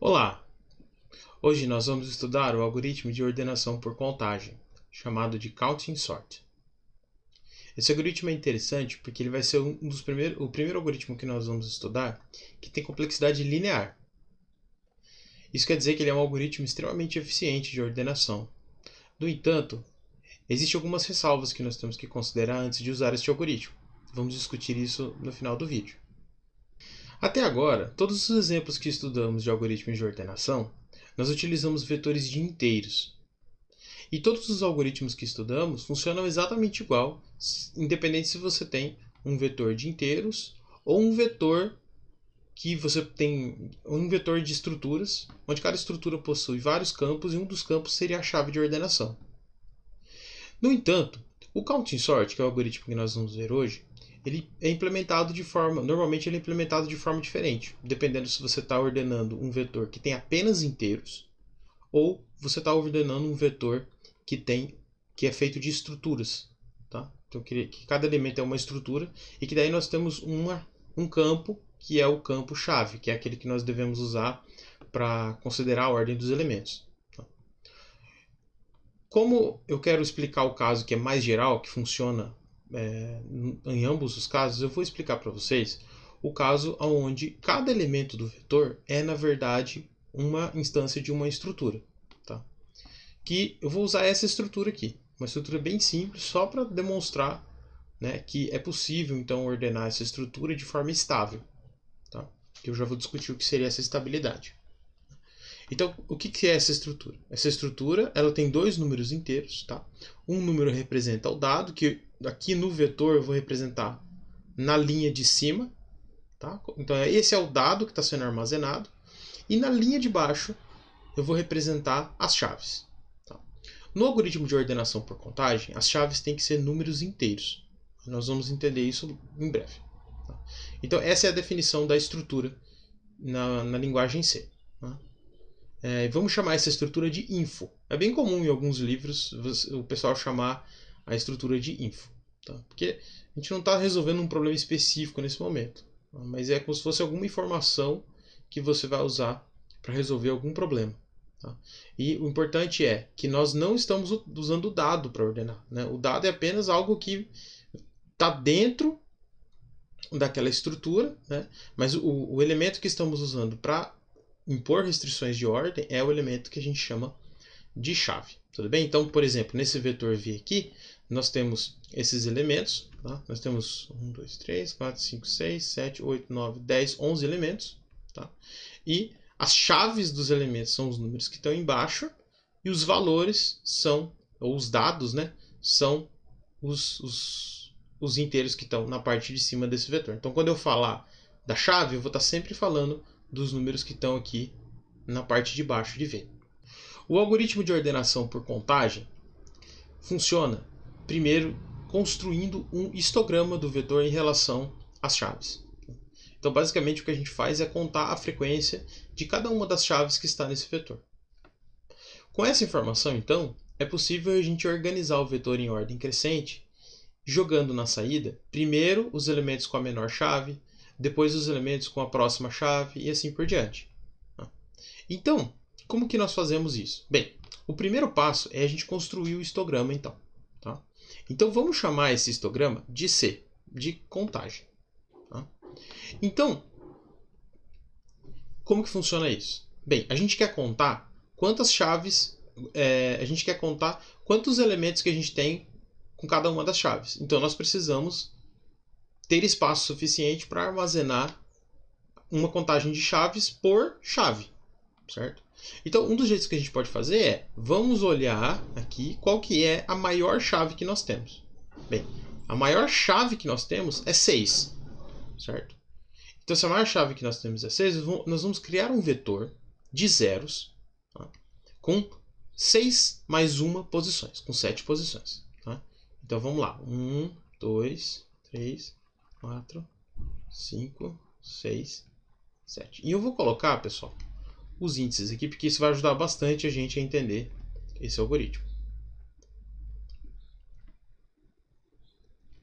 Olá! Hoje nós vamos estudar o algoritmo de ordenação por contagem, chamado de Counting Sort. Esse algoritmo é interessante porque ele vai ser o primeiro algoritmo que nós vamos estudar que tem complexidade linear. Isso quer dizer que ele é um algoritmo extremamente eficiente de ordenação. No entanto, existem algumas ressalvas que nós temos que considerar antes de usar este algoritmo. Vamos discutir isso no final do vídeo. Até agora, todos os exemplos que estudamos de algoritmos de ordenação, nós utilizamos vetores de inteiros. E todos os algoritmos que estudamos funcionam exatamente igual, independente se você tem um vetor de inteiros ou um vetor que você tem um vetor de estruturas, onde cada estrutura possui vários campos e um dos campos seria a chave de ordenação. No entanto, o Counting Sort, que é o algoritmo que nós vamos ver hoje, normalmente ele é implementado de forma diferente, dependendo se você está ordenando um vetor que tem apenas inteiros ou você está ordenando um vetor que é feito de estruturas. Tá? Então, que cada elemento é uma estrutura e que daí nós temos um campo que é o campo chave, que é aquele que nós devemos usar para considerar a ordem dos elementos. Tá? Como eu quero explicar o caso que é mais geral, que funciona em ambos os casos, eu vou explicar para vocês o caso onde cada elemento do vetor é, na verdade, uma instância de uma estrutura. Tá? Que eu vou usar essa estrutura aqui, uma estrutura bem simples, só para demonstrar, né, que é possível então ordenar essa estrutura de forma estável. Tá? Eu já vou discutir o que seria essa estabilidade. Então, o que é essa estrutura? Essa estrutura ela tem dois números inteiros. Tá? Um número representa o dado, que aqui no vetor eu vou representar na linha de cima. Tá? Então, esse é o dado que está sendo armazenado. E na linha de baixo eu vou representar as chaves. Tá? No algoritmo de ordenação por contagem, as chaves têm que ser números inteiros. Nós vamos entender isso em breve. Tá? Então, essa é a definição da estrutura na linguagem C. Tá? Vamos chamar essa estrutura de info. É bem comum em alguns livros o pessoal chamar a estrutura de info. Tá? Porque a gente não está resolvendo um problema específico nesse momento. Tá? Mas é como se fosse alguma informação que você vai usar para resolver algum problema. Tá? E o importante é que nós não estamos usando o dado para ordenar. Né? O dado é apenas algo que está dentro daquela estrutura, né? Mas o elemento que estamos usando para impor restrições de ordem é o elemento que a gente chama de chave. Tudo bem? Então, por exemplo, nesse vetor V aqui, nós temos esses elementos. Tá? Nós temos 1, 2, 3, 4, 5, 6, 7, 8, 9, 10, 11 elementos. Tá? E as chaves dos elementos são os números que estão embaixo e os valores são, ou os dados, né, são os inteiros que estão na parte de cima desse vetor. Então, quando eu falar da chave, eu vou estar sempre falando dos números que estão aqui na parte de baixo de V. O algoritmo de ordenação por contagem funciona, primeiro, construindo um histograma do vetor em relação às chaves. Então, basicamente, o que a gente faz é contar a frequência de cada uma das chaves que está nesse vetor. Com essa informação, então, é possível a gente organizar o vetor em ordem crescente, jogando na saída, primeiro os elementos com a menor chave, depois os elementos com a próxima chave e assim por diante. Então, como que nós fazemos isso? Bem, o primeiro passo é a gente construir o histograma, então. Tá? Então, vamos chamar esse histograma de C, de contagem. Tá? Então, como que funciona isso? Bem, a gente quer contar quantas chaves, a gente quer contar quantos elementos que a gente tem com cada uma das chaves. Então, nós precisamos ter espaço suficiente para armazenar uma contagem de chaves por chave, certo? Então, um dos jeitos que a gente pode fazer é, vamos olhar aqui qual que é a maior chave que nós temos. Bem, a maior chave que nós temos é 6, certo? Então, se a maior chave que nós temos é 6, nós vamos criar um vetor de zeros, tá? Com 6 mais 1 posições, com 7 posições. Tá? Então, vamos lá. 1, 2, 3, 4, 5, 6, 7. E eu vou colocar, pessoal, os índices aqui, porque isso vai ajudar bastante a gente a entender esse algoritmo.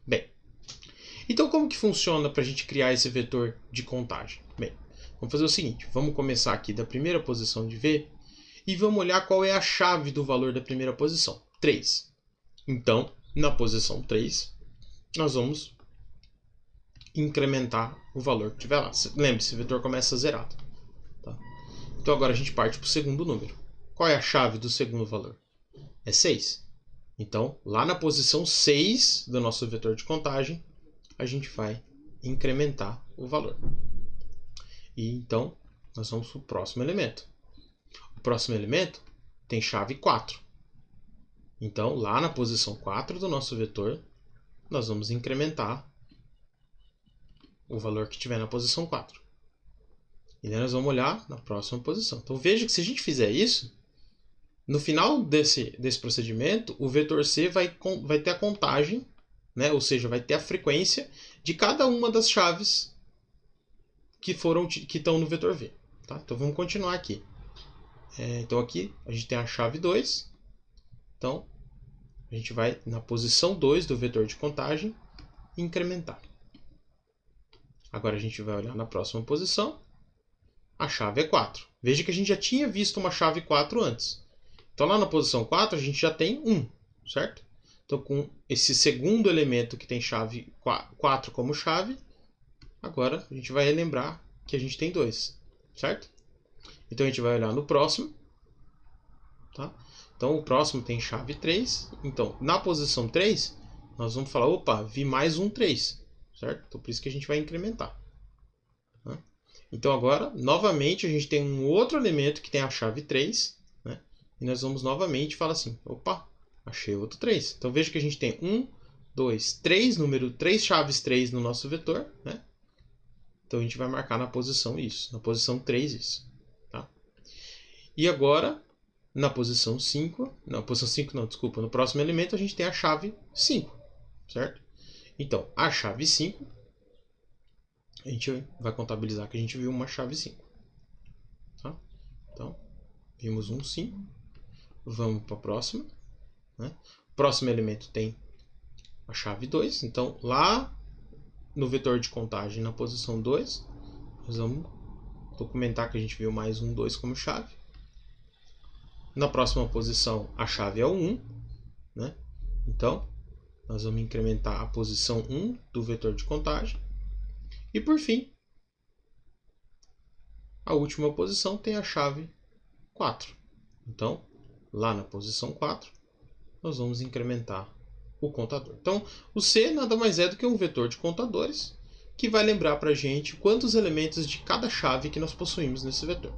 Bem, então como que funciona para a gente criar esse vetor de contagem? Bem, Vamos fazer o seguinte, vamos começar aqui da primeira posição de V e vamos olhar qual é a chave do valor da primeira posição, 3. Então, na posição 3, nós vamos incrementar o valor que tiver lá. Lembre-se, o vetor começa zerado. Tá? Então agora a gente parte para o segundo número. Qual é a chave do segundo valor? É 6. Então, lá na posição 6 do nosso vetor de contagem, a gente vai incrementar o valor. E então, nós vamos para o próximo elemento. O próximo elemento tem chave 4. Então, lá na posição 4 do nosso vetor, nós vamos incrementar o valor que tiver na posição 4. E daí nós vamos olhar na próxima posição. Então, veja que se a gente fizer isso, no final desse procedimento, o vetor C vai ter a contagem, né? Ou seja, vai ter a frequência de cada uma das chaves que estão no vetor V. Tá? Então vamos continuar aqui. Então aqui a gente tem a chave 2. Então a gente vai na posição 2 do vetor de contagem incrementar. Agora a gente vai olhar na próxima posição. A chave é 4. Veja que a gente já tinha visto uma chave 4 antes. Então lá na posição 4 a gente já tem 1, certo? Então com esse segundo elemento que tem chave 4 como chave, agora a gente vai lembrar que a gente tem 2, certo? Então a gente vai olhar no próximo. Tá? Então o próximo tem chave 3. Então na posição 3 nós vamos falar, opa, vi mais um 3, certo? Então por isso que a gente vai incrementar. Tá? Então agora, novamente, a gente tem um outro elemento que tem a chave 3, né? E nós vamos novamente falar assim, opa, achei outro 3. Então veja que a gente tem 1, 2, 3, número 3 chaves 3 no nosso vetor, né? Então a gente vai marcar na posição isso, na posição 3 isso. Tá? E agora, na posição 5, desculpa, no próximo elemento a gente tem a chave 5, certo? Então, a chave 5, a gente vai contabilizar que a gente viu uma chave 5. Tá? Então, vimos um 5. Vamos para a próxima. Né? O próximo elemento tem a chave 2. Então, lá no vetor de contagem, na posição 2, nós vamos documentar que a gente viu mais um 2 como chave. Na próxima posição, a chave é o 1. Né? Então, nós vamos incrementar a posição 1 do vetor de contagem. E, por fim, a última posição tem a chave 4. Então, lá na posição 4, nós vamos incrementar o contador. Então, o C nada mais é do que um vetor de contadores que vai lembrar para a gente quantos elementos de cada chave que nós possuímos nesse vetor.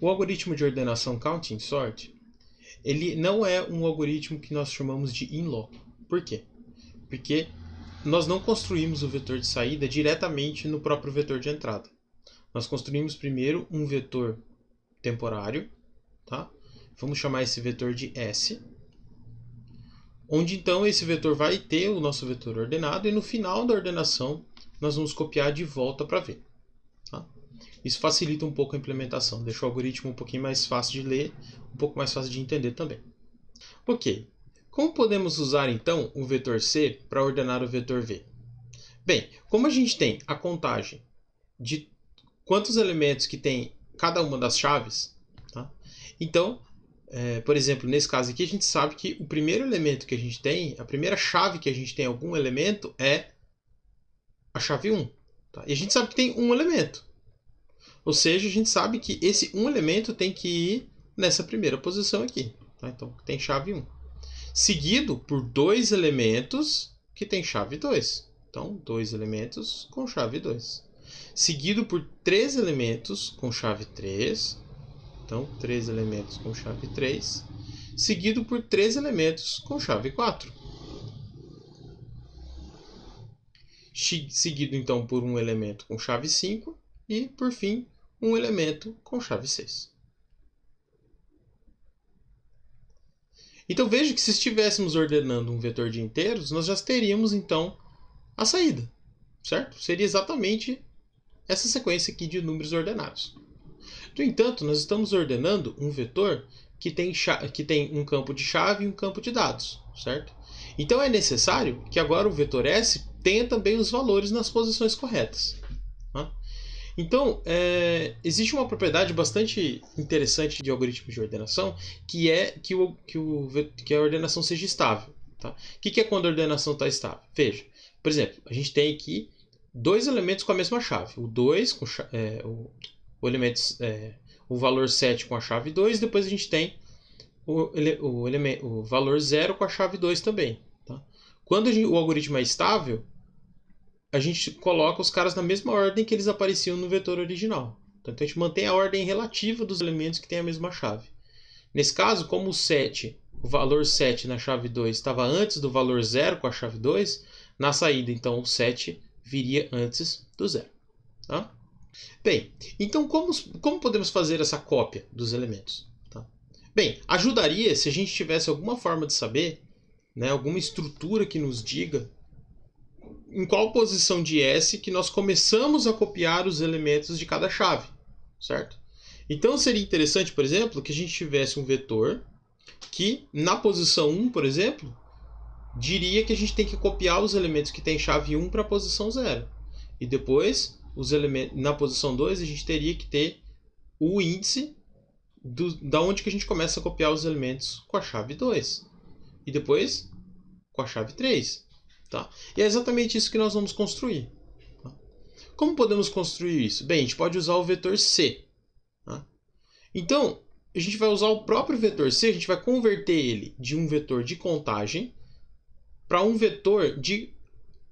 O algoritmo de ordenação Counting Sort, ele não é um algoritmo que nós chamamos de in loco. Por quê? Porque nós não construímos o vetor de saída diretamente no próprio vetor de entrada. Nós construímos primeiro um vetor temporário, tá? Vamos chamar esse vetor de S, onde então esse vetor vai ter o nosso vetor ordenado e no final da ordenação nós vamos copiar de volta para V. Tá? Isso facilita um pouco a implementação, deixa o algoritmo um pouquinho mais fácil de ler, um pouco mais fácil de entender também. Ok, como podemos usar então o vetor C para ordenar o vetor V? Bem, como a gente tem a contagem de quantos elementos que tem cada uma das chaves, tá? Então, por exemplo, nesse caso aqui a gente sabe que o primeiro elemento que a gente tem, a primeira chave que a gente tem algum elemento é a chave 1. Tá? E a gente sabe que tem um elemento. Ou seja, a gente sabe que esse um elemento tem que ir nessa primeira posição aqui. Tá? Então, tem chave 1. Seguido por 2 elementos que tem chave 2. Então, 2 elementos com chave 2. Seguido por 3 elementos com chave 3. Então, 3 elementos com chave 3. Seguido por 3 elementos com chave 4. Seguido, então, por um elemento com chave 5. E, por fim, um elemento com chave 6. Então, veja que se estivéssemos ordenando um vetor de inteiros, nós já teríamos, então, a saída, certo? Seria exatamente essa sequência aqui de números ordenados. No entanto, nós estamos ordenando um vetor que tem um campo de chave e um campo de dados, certo? Então, é necessário que agora o vetor S tenha também os valores nas posições corretas. Tá? Então, existe uma propriedade bastante interessante de algoritmos de ordenação, que é que a ordenação seja estável. Tá? O que é quando a ordenação está estável? Veja, por exemplo, a gente tem aqui dois elementos com a mesma chave. O 2 com o valor 7 com a chave 2, depois a gente tem o valor 0 com a chave 2 também. Tá? Quando o algoritmo é estável, a gente coloca os caras na mesma ordem que eles apareciam no vetor original. Então a gente mantém a ordem relativa dos elementos que têm a mesma chave. Nesse caso, como o valor 7 na chave 2 estava antes do valor 0 com a chave 2, na saída, então, o 7 viria antes do 0. Tá? Bem, então como podemos fazer essa cópia dos elementos? Tá? Bem, ajudaria se a gente tivesse alguma forma de saber, né, alguma estrutura que nos diga em qual posição de S que nós começamos a copiar os elementos de cada chave, certo? Então seria interessante, por exemplo, que a gente tivesse um vetor que na posição 1, por exemplo, diria que a gente tem que copiar os elementos que tem chave 1 para a posição 0. E depois, na posição 2, a gente teria que ter o índice da onde que a gente começa a copiar os elementos com a chave 2. E depois com a chave 3. Tá? E é exatamente isso que nós vamos construir. Tá? Como podemos construir isso? Bem, a gente pode usar o vetor C. Tá? Então, a gente vai usar o próprio vetor C, a gente vai converter ele de um vetor de contagem para um vetor de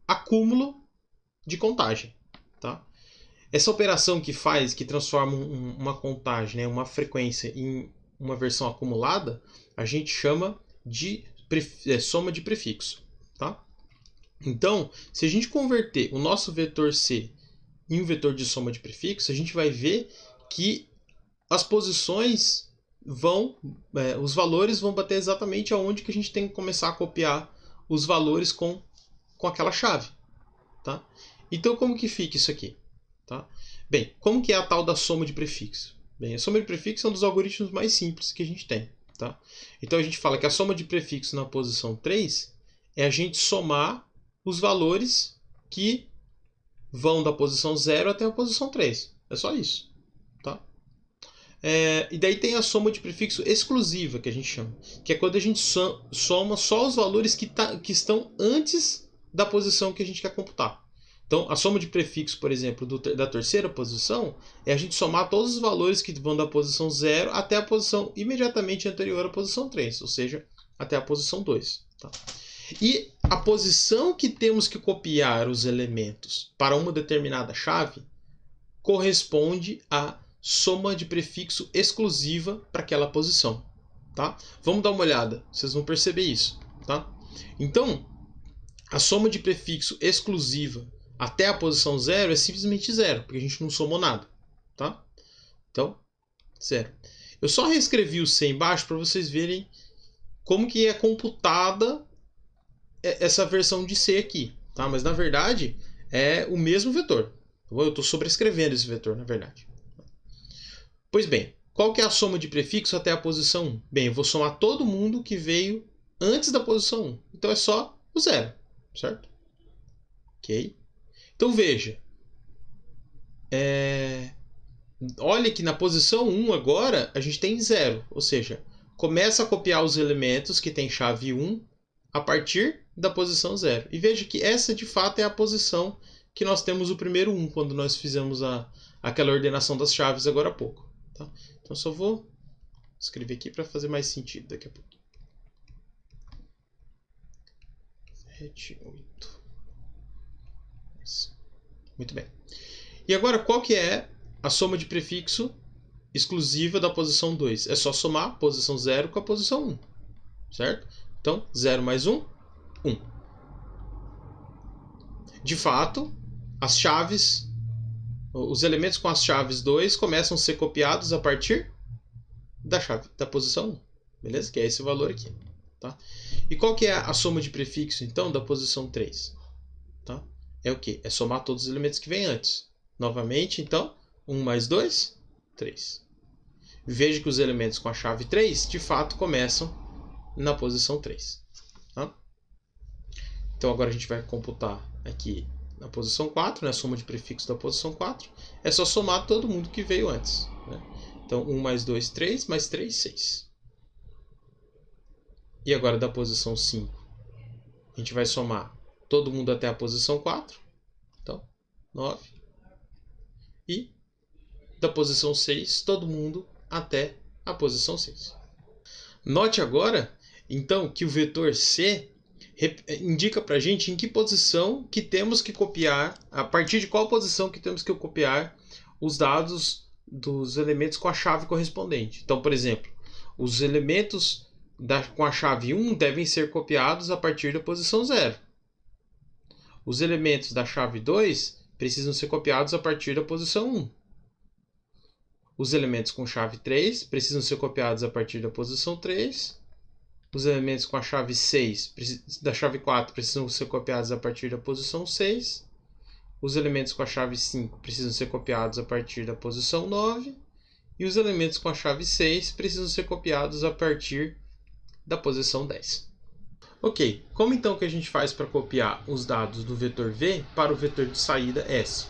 acúmulo de contagem. Tá? Essa operação que transforma uma contagem, né, uma frequência em uma versão acumulada, a gente chama de soma de prefixo. Tá? Então, se a gente converter o nosso vetor C em um vetor de soma de prefixo, a gente vai ver que as posições os valores vão bater exatamente aonde que a gente tem que começar a copiar os valores com aquela chave. Tá? Então, como que fica isso aqui? Tá? Bem, como que é a tal da soma de prefixo? Bem, a soma de prefixo é um dos algoritmos mais simples que a gente tem. Tá? Então, a gente fala que a soma de prefixo na posição 3 é a gente somar os valores que vão da posição 0 até a posição 3. É só isso. Tá? E daí tem a soma de prefixo exclusiva, que a gente chama. Que é quando a gente soma só os valores que estão antes da posição que a gente quer computar. Então, a soma de prefixo, por exemplo, da terceira posição, é a gente somar todos os valores que vão da posição 0 até a posição imediatamente anterior à posição 3, ou seja, até a posição 2. Tá? E a posição que temos que copiar os elementos para uma determinada chave corresponde à soma de prefixo exclusiva para aquela posição. Tá? Vamos dar uma olhada, vocês vão perceber isso. Tá? Então, a soma de prefixo exclusiva até a posição 0 é simplesmente 0, porque a gente não somou nada. Tá? Então, 0. Eu só reescrevi o C embaixo para vocês verem como que é computada essa versão de C aqui. Tá? Mas, na verdade, é o mesmo vetor. Eu estou sobrescrevendo esse vetor, na verdade. Pois bem, qual que é a soma de prefixo até a posição 1? Bem, eu vou somar todo mundo que veio antes da posição 1. Então, é só o 0. Certo? Ok? Então, veja. Olha que na posição 1 agora, a gente tem 0. Ou seja, começa a copiar os elementos que tem chave 1 a partir da posição 0. E veja que essa, de fato, é a posição que nós temos o primeiro 1, quando nós fizemos aquela ordenação das chaves agora há pouco. Tá? Então, só vou escrever aqui para fazer mais sentido daqui a pouco. 7, 8. Muito bem. E agora, qual que é a soma de prefixo exclusiva da posição 2? É só somar a posição 0 com a posição 1. Certo? Então, 0 mais 1, 1. De fato, as chaves, os elementos com as chaves 2 começam a ser copiados a partir da posição 1. Beleza? Que é esse valor aqui. Tá? E qual que é a soma de prefixo, então, da posição 3? Tá? É o quê? É somar todos os elementos que vêm antes. Novamente, então, 1 mais 2, 3. Veja que os elementos com a chave 3, de fato, começam na posição 3. Tá? Então, agora a gente vai computar aqui na posição 4, né? A soma de prefixos da posição 4. É só somar todo mundo que veio antes, né? Então, 1 mais 2, 3, mais 3, 6. E agora da posição 5, a gente vai somar todo mundo até a posição 4. Então, 9. E da posição 6, todo mundo até a posição 6. Note agora, então, que o vetor C indica para a gente em que posição que temos que copiar, a partir de qual posição que temos que copiar os dados dos elementos com a chave correspondente. Então, por exemplo, os elementos com a chave 1 devem ser copiados a partir da posição 0. Os elementos da chave 2 precisam ser copiados a partir da posição 1. Os elementos com chave 3 precisam ser copiados a partir da posição 3. Os elementos com a chave 6 da chave 4 precisam ser copiados a partir da posição 6. Os elementos com a chave 5 precisam ser copiados a partir da posição 9. E os elementos com a chave 6 precisam ser copiados a partir da posição 10. Ok, como então que a gente faz para copiar os dados do vetor V para o vetor de saída S?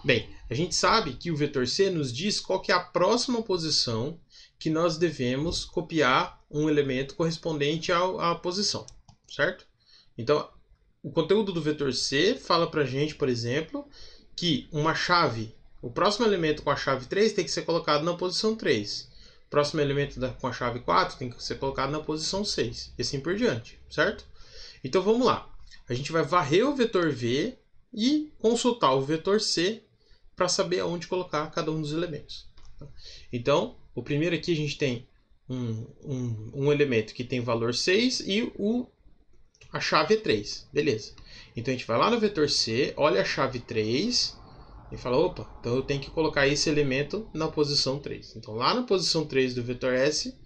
Bem, a gente sabe que o vetor C nos diz qual que é a próxima posição que nós devemos copiar um elemento correspondente à posição, certo? Então, o conteúdo do vetor C fala para a gente, por exemplo, que uma chave, o próximo elemento com a chave 3 tem que ser colocado na posição 3. O próximo elemento com a chave 4 tem que ser colocado na posição 6, e assim por diante, certo? Então, vamos lá. A gente vai varrer o vetor V e consultar o vetor C para saber aonde colocar cada um dos elementos. Então, o primeiro aqui a gente tem um elemento que tem valor 6 e a chave é 3. Beleza. Então a gente vai lá no vetor C, olha a chave 3 e fala, opa, então eu tenho que colocar esse elemento na posição 3. Então lá na posição 3 do vetor S,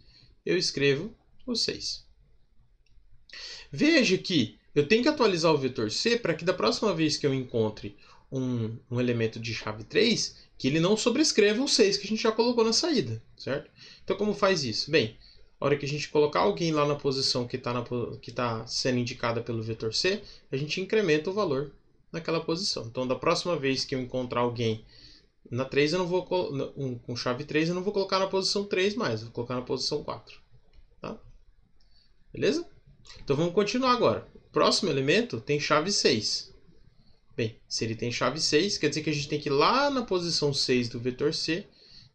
eu escrevo o 6. Veja que eu tenho que atualizar o vetor C para que da próxima vez que eu encontre um elemento de chave 3, que ele não sobrescreva o 6 que a gente já colocou na saída, certo? Então, como faz isso? Bem, a hora que a gente colocar alguém lá na posição que está sendo indicada pelo vetor C, a gente incrementa o valor naquela posição. Então, da próxima vez que eu encontrar alguém na 3, eu não vou com chave 3, eu não vou colocar na posição 3 mais, eu vou colocar na posição 4. Tá? Beleza? Então, vamos continuar agora. O próximo elemento tem chave 6. Bem, se ele tem chave 6, quer dizer que a gente tem que ir lá na posição 6 do vetor C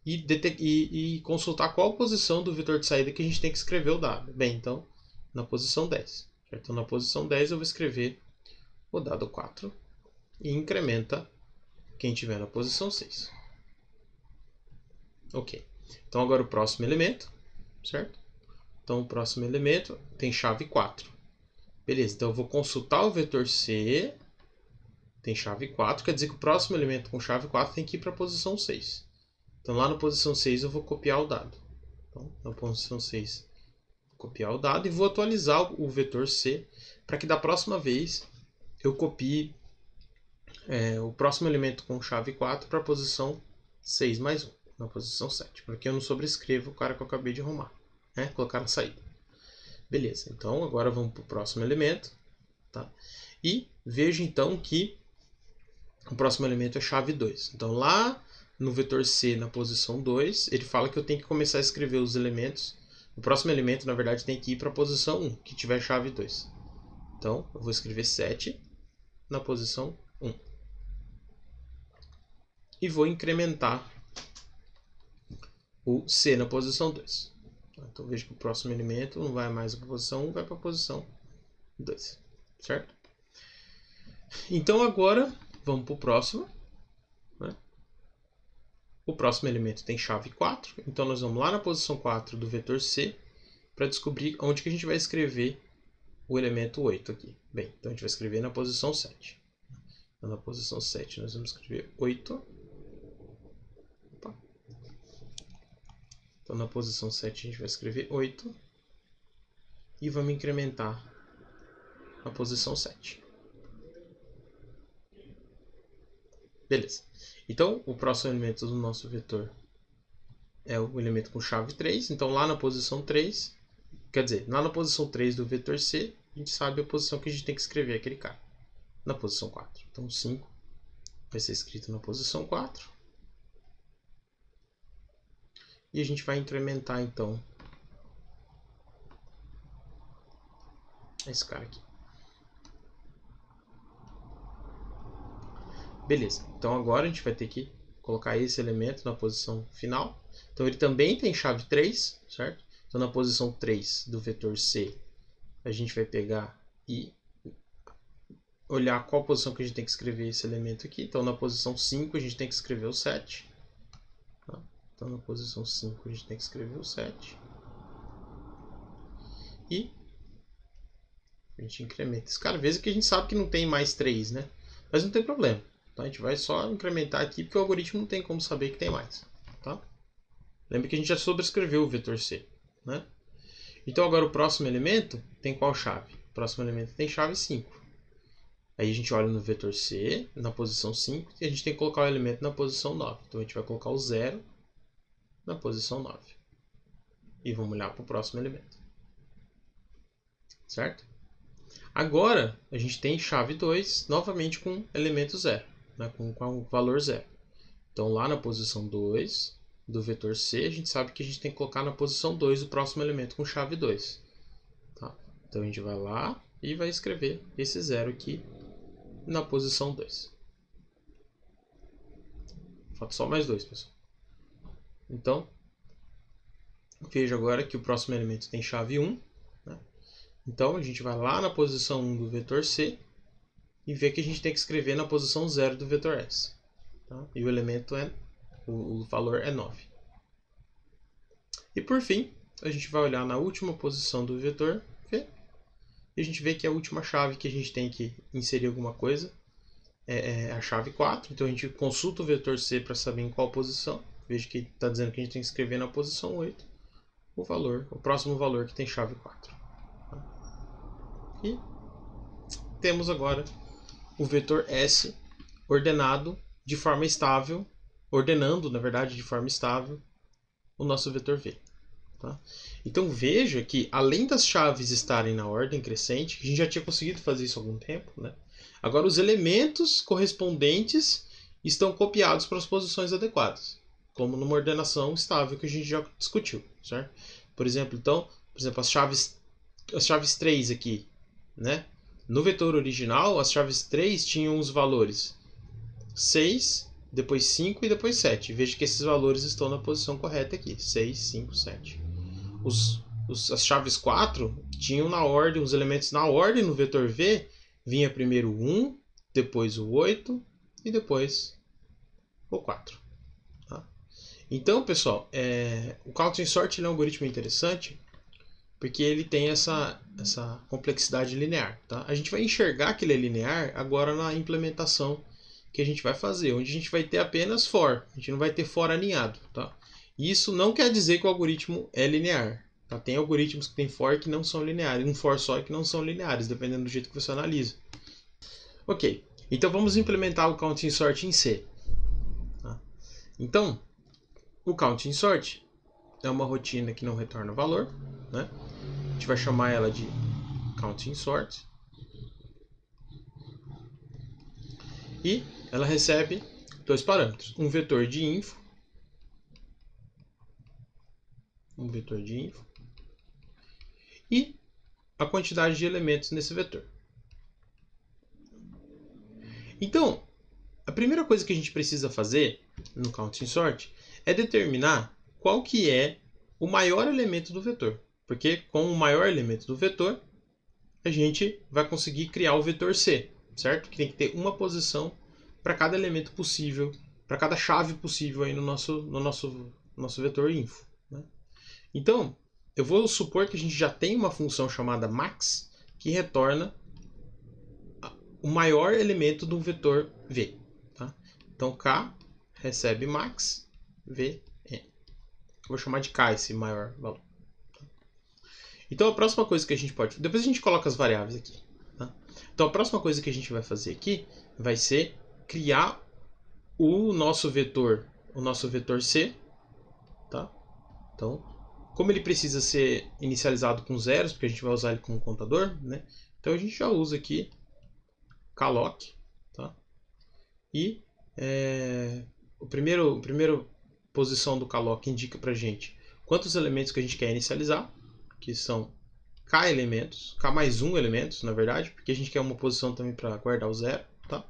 e consultar qual posição do vetor de saída que a gente tem que escrever o dado. Bem, então, na posição 10. Certo? Então, na posição 10 eu vou escrever o dado 4 e incrementa quem tiver na posição 6. Ok. Então, agora o próximo elemento, certo? Então, o próximo elemento tem chave 4. Beleza, então eu vou consultar o vetor C, tem chave 4, quer dizer que o próximo elemento com chave 4 tem que ir para a posição 6. Então, lá na posição 6 eu vou copiar o dado. Então, na posição 6, vou copiar o dado e vou atualizar o vetor C para que da próxima vez eu copie o próximo elemento com chave 4 para a posição 6 mais 1, na posição 7, porque eu não sobrescrevo o cara que eu acabei de arrumar, né? Colocar na saída. Beleza, então agora vamos para o próximo elemento. Tá? E veja então que o próximo elemento é chave 2. Então lá no vetor C, na posição 2, ele fala que eu tenho que começar a escrever os elementos. O próximo elemento, na verdade, tem que ir para a posição 1, que tiver chave 2. Então, eu vou escrever 7 na posição 1. E vou incrementar o C na posição 2. Então, veja que o próximo elemento não vai mais para a posição 1, vai para a posição 2. Certo? Então, agora, vamos para o próximo. Né? O próximo elemento tem chave 4, então nós vamos lá na posição 4 do vetor C para descobrir onde que a gente vai escrever o elemento 8 aqui. Bem, então a gente vai escrever na posição 7. Então, na posição 7 nós vamos escrever 8. Opa. Então na posição 7 a gente vai escrever 8 e vamos incrementar a posição 7. Beleza. Então, o próximo elemento do nosso vetor é o elemento com chave 3. Então, lá na posição 3, quer dizer, lá na posição 3 do vetor C, a gente sabe a posição que a gente tem que escrever aquele cara. na posição 4. Então 5 vai ser escrito na posição 4. E a gente vai incrementar então esse cara aqui. Beleza, então agora a gente vai ter que colocar esse elemento na posição final. Então ele também tem chave 3, certo? Então na posição 3 do vetor C, a gente vai pegar e olhar qual posição que a gente tem que escrever esse elemento aqui. Então na posição 5 a gente tem que escrever o 7. Então na posição 5 a gente tem que escrever o 7. E a gente incrementa esse cara. Veja que a gente sabe que não tem mais 3, né? Mas não tem problema. Então a gente vai só incrementar aqui, porque o algoritmo não tem como saber que tem mais. Tá? Lembra que a gente já sobrescreveu o vetor C. Né? Então agora o próximo elemento tem qual chave? O próximo elemento tem chave 5. Aí a gente olha no vetor C, na posição 5, e a gente tem que colocar o elemento na posição 9. Então a gente vai colocar o 0 na posição 9. E vamos olhar para o próximo elemento. Certo? Agora a gente tem chave 2, novamente com elemento 0, né? com o valor 0. Então lá na posição 2 do vetor C, a gente sabe que a gente tem que colocar na posição 2 o próximo elemento com chave 2. Tá? Então a gente vai lá e vai escrever esse 0 aqui na posição 2. Falta só mais 2, pessoal. Então, veja agora que o próximo elemento tem chave 1. Né? Então a gente vai lá na posição 1 do vetor C e vê que a gente tem que escrever na posição 0 do vetor S. Tá? E o elemento o valor é 9. E por fim, a gente vai olhar na última posição do vetor V e a gente vê que a última chave que a gente tem que inserir alguma coisa é a chave 4. Então a gente consulta o vetor C para saber em qual posição. Veja que está dizendo que a gente tem que escrever na posição 8 o próximo valor que tem chave 4. E temos agora o vetor S ordenado de forma estável, ordenando, na verdade, de forma estável o nosso vetor V. Tá? Então veja que, além das chaves estarem na ordem crescente, a gente já tinha conseguido fazer isso há algum tempo, né? Agora os elementos correspondentes estão copiados para as posições adequadas, como numa ordenação estável que a gente já discutiu, certo? Por exemplo, as chaves 3 aqui, né? No vetor original, as chaves 3 tinham os valores 6, depois 5 e depois 7. Veja que esses valores estão na posição correta aqui, 6, 5, 7. As chaves 4 tinham na ordem, os elementos na ordem no vetor V, vinha primeiro o 1, depois o 8 e depois o 4. Tá? Então, pessoal, o Counting Sort é um algoritmo interessante porque ele tem essa complexidade linear. Tá? A gente vai enxergar que ele é linear agora na implementação que a gente vai fazer, onde a gente vai ter apenas for, a gente não vai ter for alinhado. Tá? Isso não quer dizer que o algoritmo é linear. Tá? Tem algoritmos que tem for que não são lineares, um for só que não são lineares, dependendo do jeito que você analisa. Ok, então vamos implementar o Counting Sort em C. Tá? Então, o Counting Sort é uma rotina que não retorna valor, né? A gente vai chamar ela de Counting Sort. E ela recebe dois parâmetros, um vetor de info e a quantidade de elementos nesse vetor. Então, a primeira coisa que a gente precisa fazer no Counting Sort é determinar qual que é o maior elemento do vetor. Porque com o maior elemento do vetor, a gente vai conseguir criar o vetor C, certo? Que tem que ter uma posição para cada elemento possível, para cada chave possível aí no nosso vetor info. Né? Então, eu vou supor que a gente já tem uma função chamada max que retorna o maior elemento do vetor V. Tá? Então, K recebe max, V, N. Eu vou chamar de K esse maior valor. Então, a próxima coisa que a gente pode... Depois a gente coloca as variáveis aqui. Tá? Então, a próxima coisa que a gente vai fazer aqui vai ser criar o nosso vetor C. Tá? Então, como ele precisa ser inicializado com zeros, porque a gente vai usar ele como contador, né? Então a gente já usa aqui calloc, tá? E a primeira posição do calloc indica para a gente quantos elementos que a gente quer inicializar, que são k elementos, k mais 1 elementos, na verdade, porque a gente quer uma posição também para guardar o zero, tá?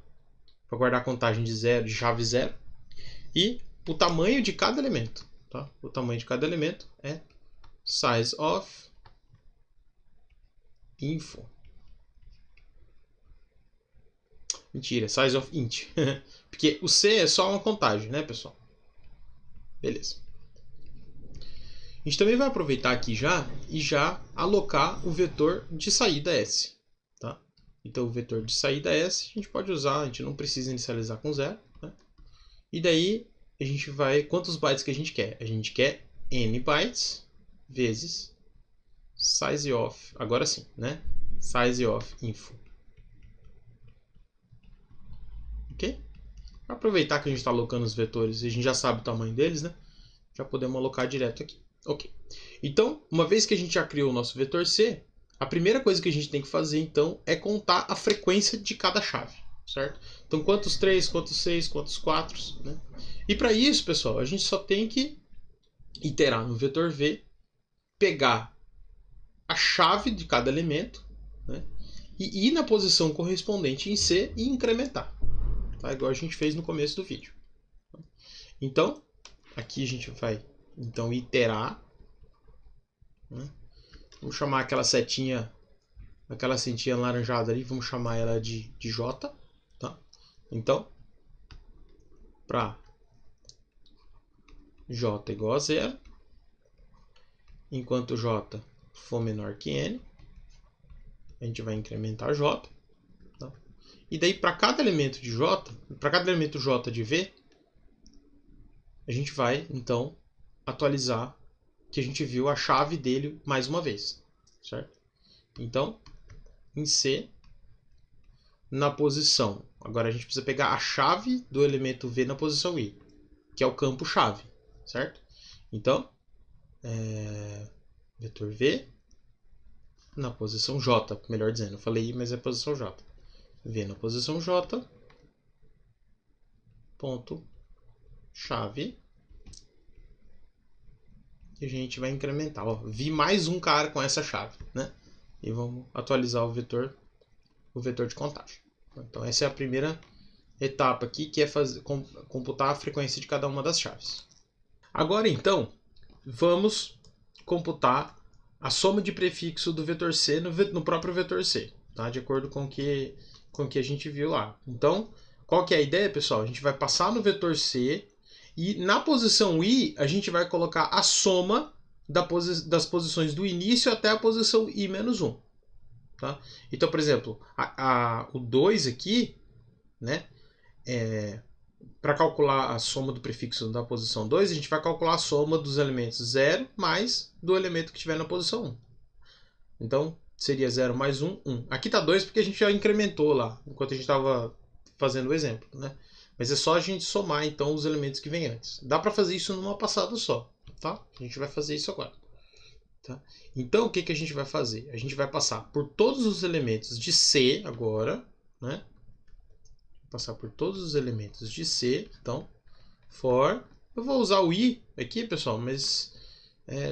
Para guardar a contagem de zero, de chave zero. E o tamanho de cada elemento, tá? O tamanho de cada elemento é size of info. Mentira, size of int. Porque o C é só uma contagem, né, pessoal? Beleza. A gente também vai aproveitar aqui e já alocar o vetor de saída S. Tá? Então, o vetor de saída S a gente pode usar, a gente não precisa inicializar com zero. Né? E daí, a gente vai... Quantos bytes que a gente quer? A gente quer n bytes vezes size of... Agora sim, né? Size of info. Ok? Para aproveitar que a gente está alocando os vetores e a gente já sabe o tamanho deles, né? Já podemos alocar direto aqui. Ok. Então, uma vez que a gente já criou o nosso vetor C, a primeira coisa que a gente tem que fazer, então, é contar a frequência de cada chave, certo? Então, quantos 3, quantos 6, quantos 4, né? E para isso, pessoal, a gente só tem que iterar no vetor V, pegar a chave de cada elemento, né? E ir na posição correspondente em C e incrementar. Tá? Igual a gente fez no começo do vídeo. Então, aqui a gente vai então iterar. Né? Vamos chamar aquela setinha alaranjada ali, vamos chamar ela de J. Tá? Então, para J igual a 0, enquanto J for menor que N, a gente vai incrementar J. Tá? E daí, para cada elemento de J, para cada elemento J de V, a gente vai, então, atualizar que a gente viu a chave dele mais uma vez, certo? Então, em C, na posição, agora a gente precisa pegar a chave do elemento V na posição I, que é o campo chave, certo? Então, vetor V na posição J, melhor dizendo, eu falei I, mas é posição J. V na posição J, ponto, chave, e a gente vai incrementar. Ó, vi mais um cara com essa chave, né? E vamos atualizar o vetor de contagem. Então essa é a primeira etapa aqui, que é computar a frequência de cada uma das chaves. Agora então, vamos computar a soma de prefixo do vetor C no próprio vetor C, tá? De acordo com o que a gente viu lá. Então, qual que é a ideia, pessoal? A gente vai passar no vetor C e na posição I, a gente vai colocar a soma das posições do início até a posição I-1. Tá? Então, por exemplo, o 2 aqui, né, para calcular a soma do prefixo da posição 2, a gente vai calcular a soma dos elementos 0 mais do elemento que estiver na posição 1. Então, seria 0 mais 1, 1. Aqui está 2 porque a gente já incrementou lá, enquanto a gente estava fazendo o exemplo, né? Mas é só a gente somar, então, os elementos que vêm antes. Dá para fazer isso numa passada só, tá? A gente vai fazer isso agora. Tá? Então, o que a gente vai fazer? A gente vai passar por todos os elementos de C agora, né? Passar por todos os elementos de C. Então, for... Eu vou usar o I aqui, pessoal, mas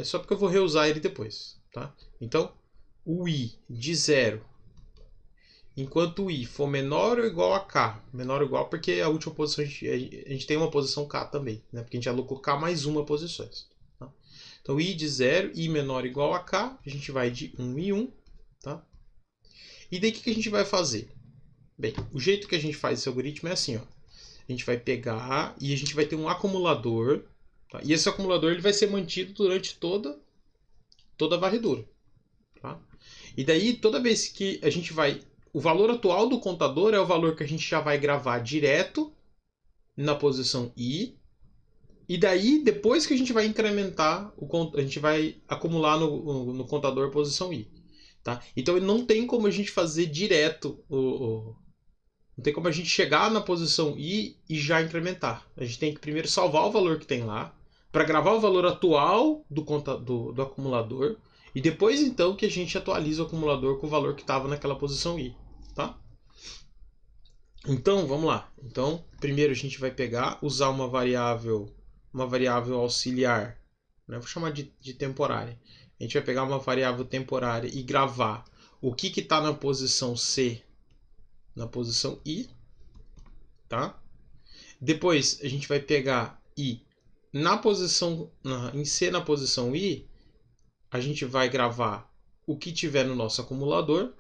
só porque eu vou reusar ele depois, tá? Então, o I de 0, enquanto o I for menor ou igual a K, menor ou igual porque a última posição a gente tem uma posição K também, né? Porque a gente alocou K mais uma posições. Tá? Então, I de 0, I menor ou igual a K, a gente vai de 1 em 1. Tá? E daí o que a gente vai fazer? Bem, o jeito que a gente faz esse algoritmo é assim, ó. A gente vai pegar e a gente vai ter um acumulador. Tá? E esse acumulador ele vai ser mantido durante toda a varredura. Tá? E daí, toda vez que a gente vai... O valor atual do contador é o valor que a gente já vai gravar direto na posição I. E daí, depois que a gente vai incrementar, a gente vai acumular no contador posição I. Tá? Então, não tem como a gente fazer direto não tem como a gente chegar na posição I e já incrementar. A gente tem que primeiro salvar o valor que tem lá, para gravar o valor atual do acumulador, e depois então que a gente atualiza o acumulador com o valor que estava naquela posição I. Tá? Então, vamos lá. Então, primeiro a gente vai pegar, usar uma variável auxiliar, né? Vou chamar de temporária. A gente vai pegar uma variável temporária e gravar o que está na posição C, na posição I, tá? Depois a gente vai pegar I na posição em C na posição I, a gente vai gravar o que tiver no nosso acumulador,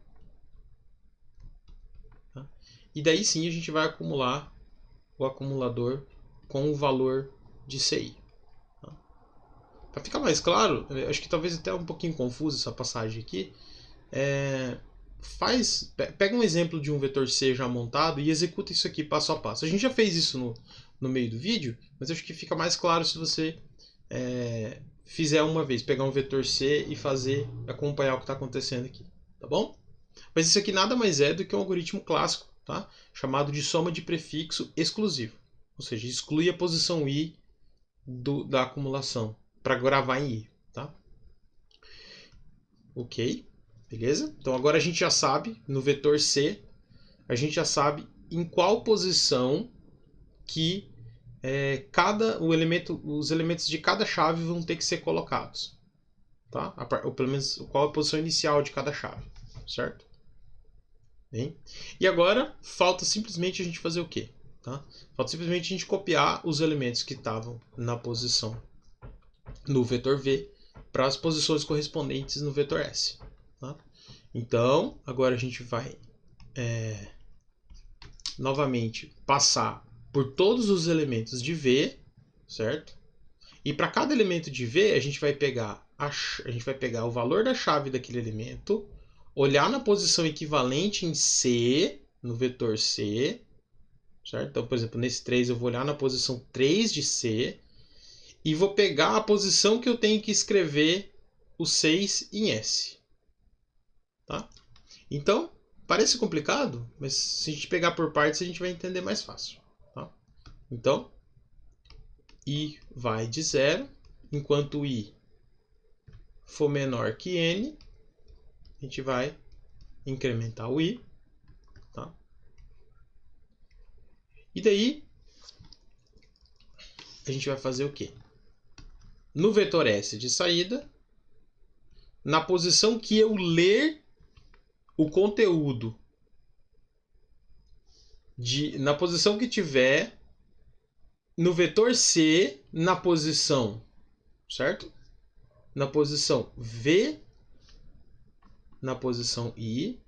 tá? E daí sim a gente vai acumular o acumulador com o valor de CI. Tá? Para ficar mais claro, acho que talvez até um pouquinho confusa essa passagem aqui, pega um exemplo de um vetor C já montado e executa isso aqui passo a passo. A gente já fez isso no meio do vídeo, mas acho que fica mais claro se você fizer uma vez, pegar um vetor C e acompanhar o que está acontecendo aqui, tá bom? Mas isso aqui nada mais é do que um algoritmo clássico, tá? Chamado de soma de prefixo exclusivo, ou seja, exclui a posição I da acumulação para gravar em I, tá? Ok, beleza? Então agora a gente já sabe, no vetor C, a gente já sabe em qual posição que os elementos de cada chave vão ter que ser colocados, tá? Ou pelo menos qual a posição inicial de cada chave, certo? Bem? E agora falta simplesmente a gente fazer o quê? Tá? Falta simplesmente a gente copiar os elementos que estavam na posição no vetor V para as posições correspondentes no vetor S. Tá? Então, agora a gente vai novamente passar por todos os elementos de V, certo? E para cada elemento de V, a gente vai pegar o valor da chave daquele elemento, olhar na posição equivalente em C, no vetor C, certo? Então, por exemplo, nesse 3 eu vou olhar na posição 3 de C e vou pegar a posição que eu tenho que escrever o 6 em S. Tá? Então, parece complicado, mas se a gente pegar por partes a gente vai entender mais fácil. Tá? Então, I vai de 0, enquanto I for menor que N, a gente vai incrementar o I. Tá? E daí, a gente vai fazer o quê? No vetor S de saída, na posição que eu ler o conteúdo, na posição que tiver no vetor C, na posição, certo? Na posição V, na posição I,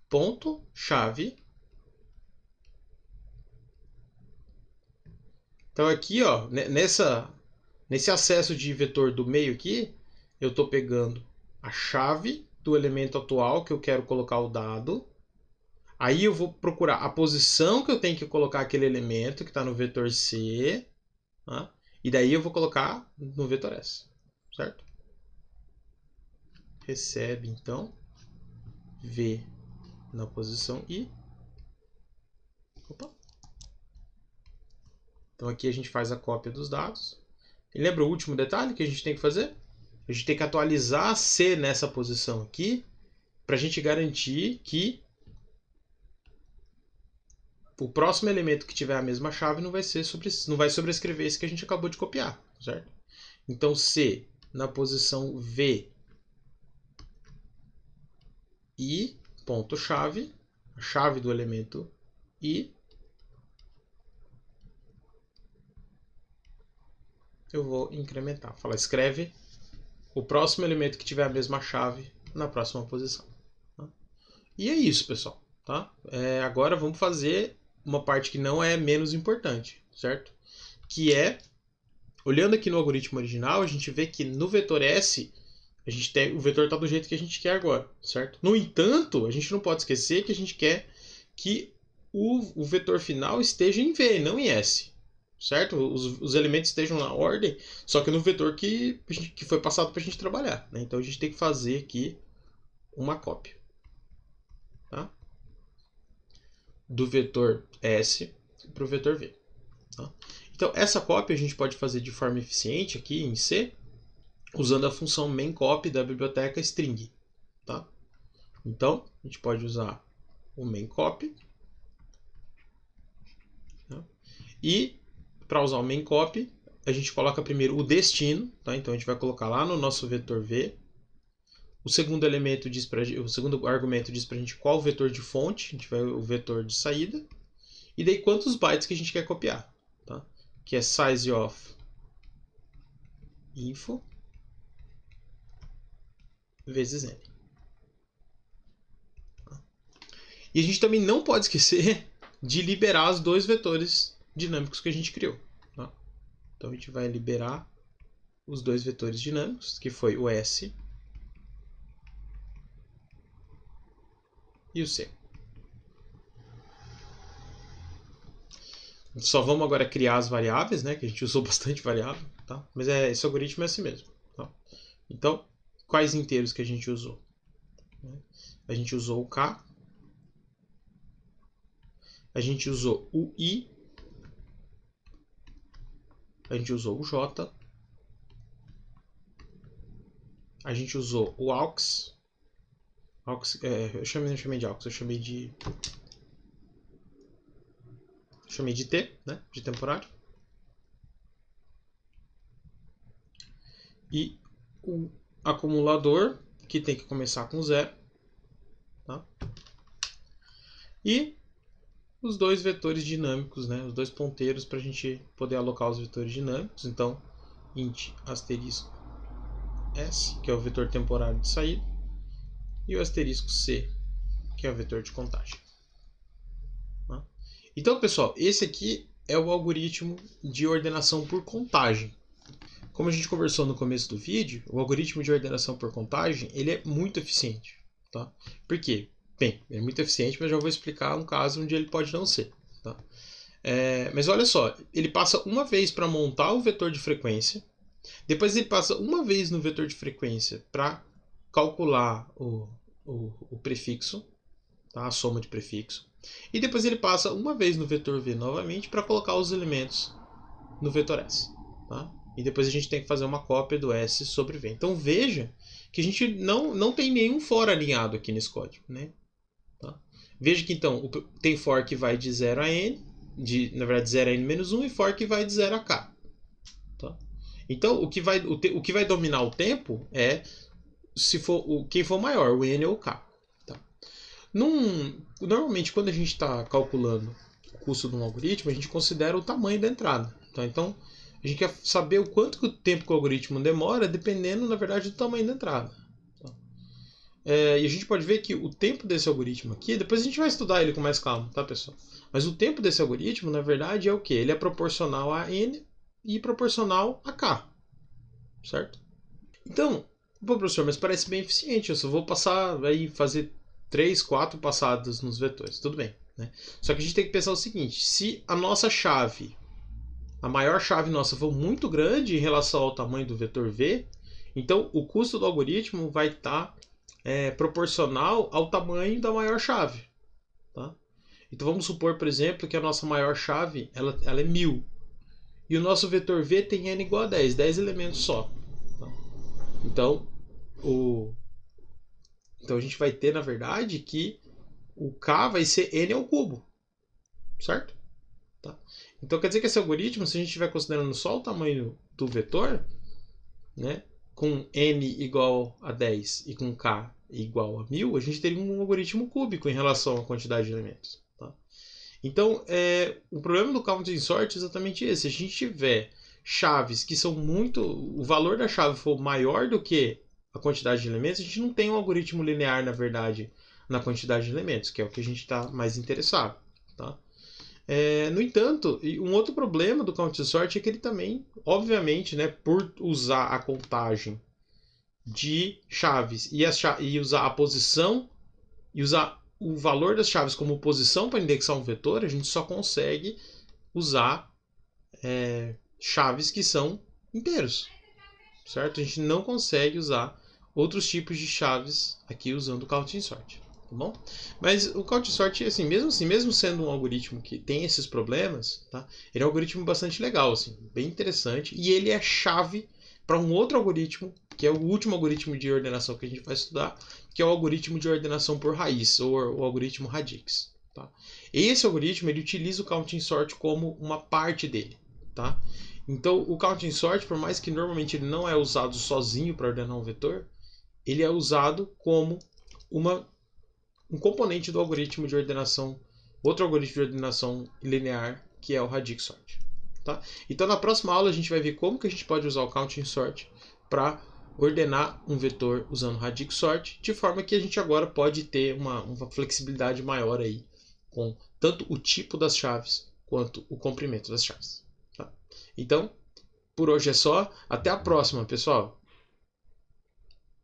ponto, chave. Então aqui, ó, nesse acesso de vetor do meio aqui, eu estou pegando a chave do elemento atual que eu quero colocar o dado. Aí eu vou procurar a posição que eu tenho que colocar aquele elemento que está no vetor C. Tá? E daí eu vou colocar no vetor S. Certo? Recebe, então, V na posição I. Opa. Então aqui a gente faz a cópia dos dados. E lembra o último detalhe que a gente tem que fazer? A gente tem que atualizar C nessa posição aqui para a gente garantir que o próximo elemento que tiver a mesma chave não vai sobrescrever esse que a gente acabou de copiar, certo? Então C na posição V I, ponto chave, a chave do elemento I, eu vou incrementar. Fala, escreve o próximo elemento que tiver a mesma chave na próxima posição. Tá? E é isso, pessoal. Tá? Agora vamos fazer uma parte que não é menos importante, certo? Que é, olhando aqui no algoritmo original, a gente vê que no vetor S, o vetor está do jeito que a gente quer agora, certo? No entanto, a gente não pode esquecer que a gente quer que o vetor final esteja em V, não em S, certo? Os elementos estejam na ordem, só que no vetor que foi passado para a gente trabalhar, né? Então a gente tem que fazer aqui uma cópia, tá? Do vetor S para o vetor V. Tá? Então essa cópia a gente pode fazer de forma eficiente aqui em C, usando a função mainCopy da biblioteca string. Tá? Então, a gente pode usar o main copy. Tá? E para usar o main copy, a gente coloca primeiro o destino. Tá? Então, a gente vai colocar lá no nosso vetor v. O segundo elemento diz o segundo argumento diz para a gente qual o vetor de fonte. A gente vai o vetor de saída. E daí quantos bytes que a gente quer copiar. Tá? Que é size of info vezes n. E a gente também não pode esquecer de liberar os dois vetores dinâmicos que a gente criou. Tá? Então a gente vai liberar os dois vetores dinâmicos, que foi o S e o C. Só vamos agora criar as variáveis, né? Que a gente usou bastante variável, tá? Mas esse algoritmo é assim mesmo. Tá? Então, quais inteiros que a gente usou? A gente usou o K, a gente usou o I, a gente usou o J, a gente usou o AUX, eu não chamei de AUX, eu chamei de T, né? De temporário. E o acumulador, que tem que começar com 0. Tá? E os dois vetores dinâmicos, né? Os dois ponteiros para a gente poder alocar os vetores dinâmicos. Então, int asterisco S, que é o vetor temporário de saída, e o asterisco C, que é o vetor de contagem. Tá? Então, pessoal, esse aqui é o algoritmo de ordenação por contagem. Como a gente conversou no começo do vídeo, o algoritmo de ordenação por contagem ele é muito eficiente. Tá? Por quê? Bem, ele é muito eficiente, mas já vou explicar um caso onde ele pode não ser. Tá? Mas olha só, ele passa uma vez para montar o vetor de frequência, depois ele passa uma vez no vetor de frequência para calcular o prefixo, tá? A soma de prefixo, e depois ele passa uma vez no vetor v novamente para colocar os elementos no vetor s. Tá? E depois a gente tem que fazer uma cópia do S sobre V. Então veja que a gente não tem nenhum for alinhado aqui nesse código. Né? Tá? Veja que então tem for que vai de 0 a n, na verdade 0 a n-1, e for que vai de 0 a k. Tá? Então o que vai dominar o tempo é quem for maior, o n ou o k. Tá? Normalmente quando a gente está calculando o custo de um algoritmo, a gente considera o tamanho da entrada. Tá? Então a gente quer saber o quanto que o tempo que o algoritmo demora, dependendo, na verdade, do tamanho da entrada. Tá? E a gente pode ver que o tempo desse algoritmo aqui, depois a gente vai estudar ele com mais calma, tá, pessoal? Mas o tempo desse algoritmo, na verdade, é o quê? Ele é proporcional a n e proporcional a k. Certo? Então, pô, professor, mas parece bem eficiente. Eu só vou passar aí, fazer 3, 4 passadas nos vetores. Tudo bem. Né? Só que a gente tem que pensar o seguinte: se a nossa chave, a maior chave nossa for muito grande em relação ao tamanho do vetor v, então o custo do algoritmo vai estar proporcional ao tamanho da maior chave. Tá? Então vamos supor, por exemplo, que a nossa maior chave ela é 1000. E o nosso vetor v tem n igual a 10 elementos só. Tá? Então a gente vai ter, na verdade, que o k vai ser n ao cubo. Certo? Tá? Então quer dizer que esse algoritmo, se a gente estiver considerando só o tamanho do vetor, né, com n igual a 10 e com k igual a 1000, a gente teria um algoritmo cúbico em relação à quantidade de elementos. Tá? Então, o problema do counting sort é exatamente esse. Se a gente tiver chaves que são o valor da chave for maior do que a quantidade de elementos, a gente não tem um algoritmo linear, na verdade, na quantidade de elementos, que é o que a gente está mais interessado. Tá? No entanto, um outro problema do counting sort é que ele também, obviamente, né, por usar a contagem de chaves e usar a posição e usar o valor das chaves como posição para indexar um vetor, a gente só consegue usar chaves que são inteiros, certo? A gente não consegue usar outros tipos de chaves aqui usando o counting sort. Tá bom? Mas o counting sort, assim, mesmo sendo um algoritmo que tem esses problemas, tá? Ele é um algoritmo bastante legal, assim, bem interessante, e ele é chave para um outro algoritmo que é o último algoritmo de ordenação que a gente vai estudar, que é o algoritmo de ordenação por raiz, ou o algoritmo Radix. Tá? Esse algoritmo ele utiliza o counting sort como uma parte dele. Tá? Então, o counting sort, por mais que normalmente ele não é usado sozinho para ordenar um vetor, ele é usado como um componente do algoritmo de ordenação, outro algoritmo de ordenação linear, que é o Radix sort. Tá? Então, na próxima aula, a gente vai ver como que a gente pode usar o counting sort para ordenar um vetor usando Radix sort, de forma que a gente agora pode ter uma flexibilidade maior aí com tanto o tipo das chaves quanto o comprimento das chaves. Tá? Então, por hoje é só. Até a próxima, pessoal!